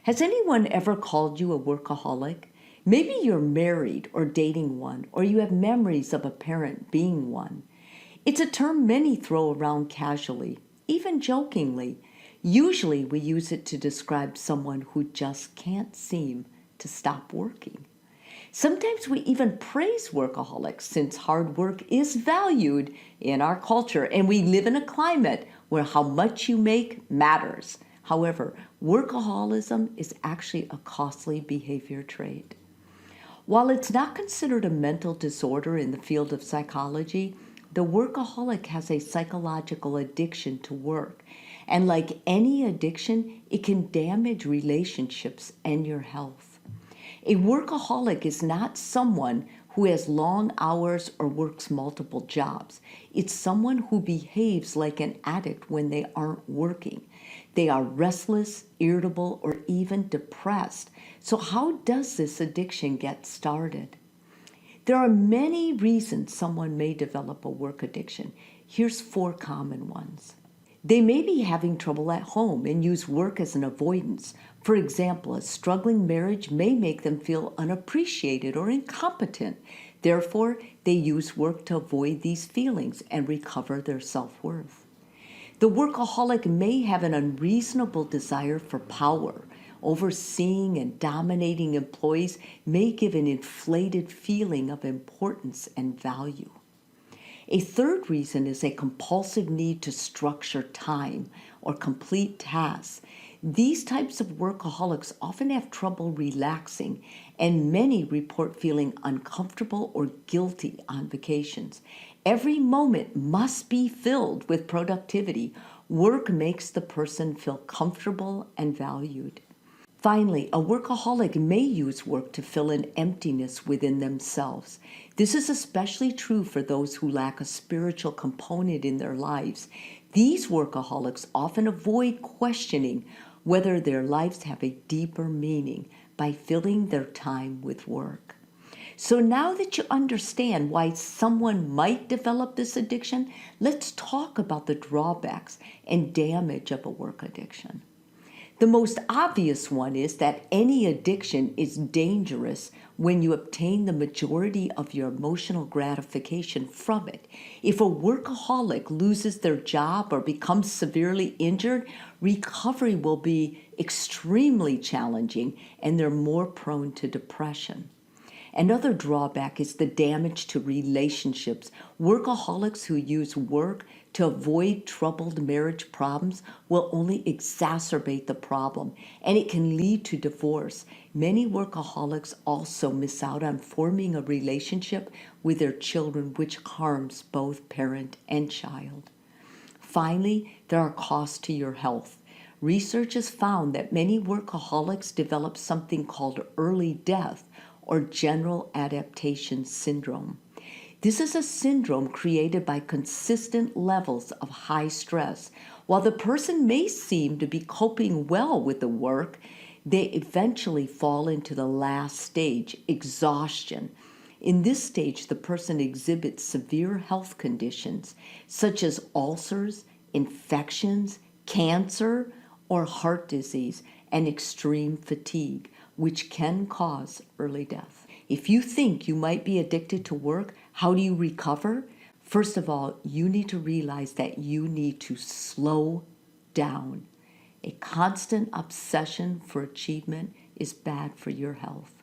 Has anyone ever called you a workaholic? Maybe you're married or dating one, or you have memories of a parent being one. It's a term many throw around casually, even jokingly. Usually we use it to describe someone who just can't seem to stop working. Sometimes we even praise workaholics since hard work is valued in our culture and we live in a climate where how much you make matters. However, workaholism is actually a costly behavior trait. While it's not considered a mental disorder in the field of psychology, the workaholic has a psychological addiction to work. And like any addiction, it can damage relationships and your health. A workaholic is not someone who has long hours or works multiple jobs. It's someone who behaves like an addict when they aren't working. They are restless, irritable, or even depressed. So how does this addiction get started? There are many reasons someone may develop a work addiction. Here's 4 common ones. They may be having trouble at home and use work as an avoidance. For example, a struggling marriage may make them feel unappreciated or incompetent. Therefore, they use work to avoid these feelings and recover their self-worth. The workaholic may have an unreasonable desire for power. Overseeing and dominating employees may give an inflated feeling of importance and value. A third reason is a compulsive need to structure time or complete tasks. These types of workaholics often have trouble relaxing, and many report feeling uncomfortable or guilty on vacations. Every moment must be filled with productivity. Work makes the person feel comfortable and valued. Finally, a workaholic may use work to fill an emptiness within themselves. This is especially true for those who lack a spiritual component in their lives. These workaholics often avoid questioning whether their lives have a deeper meaning by filling their time with work. So now that you understand why someone might develop this addiction, let's talk about the drawbacks and damage of a work addiction. The most obvious one is that any addiction is dangerous when you obtain the majority of your emotional gratification from it. If a workaholic loses their job or becomes severely injured, recovery will be extremely challenging and they're more prone to depression. Another drawback is the damage to relationships. Workaholics who use work to avoid troubled marriage problems will only exacerbate the problem, and it can lead to divorce. Many workaholics also miss out on forming a relationship with their children, which harms both parent and child. Finally, there are costs to your health. Research has found that many workaholics develop something called early death, or general adaptation syndrome. This is a syndrome created by consistent levels of high stress. While the person may seem to be coping well with the work, they eventually fall into the last stage, exhaustion. In this stage, the person exhibits severe health conditions such as ulcers, infections, cancer, or heart disease, and extreme fatigue, which can cause early death. If you think you might be addicted to work, how do you recover? First of all, you need to realize that you need to slow down. A constant obsession for achievement is bad for your health.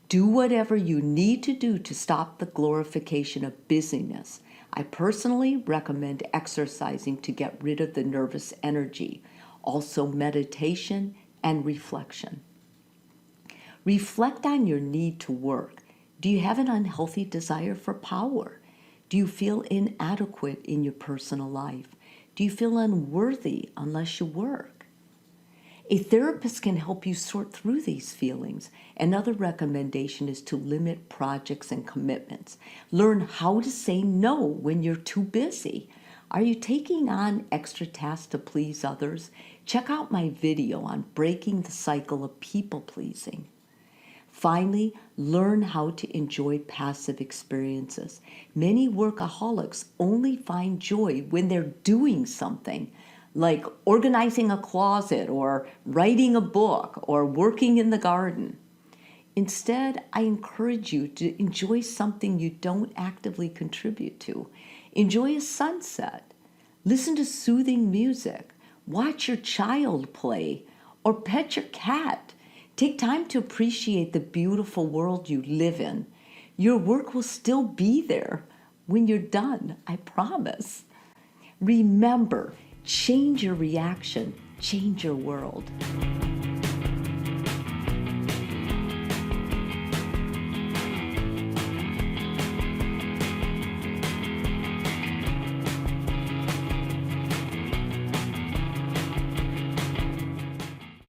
Do whatever you need to do to stop the glorification of busyness. I personally recommend exercising to get rid of the nervous energy, also meditation and reflection. Reflect on your need to work. Do you have an unhealthy desire for power? Do you feel inadequate in your personal life? Do you feel unworthy unless you work? A therapist can help you sort through these feelings. Another recommendation is to limit projects and commitments. Learn how to say no when you're too busy. Are you taking on extra tasks to please others? Check out my video on breaking the cycle of people-pleasing. Finally, learn how to enjoy passive experiences. Many workaholics only find joy when they're doing something. like organizing a closet or writing a book or working in the garden. Instead, I encourage you to enjoy something you don't actively contribute to. Enjoy a sunset, listen to soothing music, watch your child play, or pet your cat. Take time to appreciate the beautiful world you live in. Your work will still be there when you're done, I promise. Remember, change your reaction, change your world.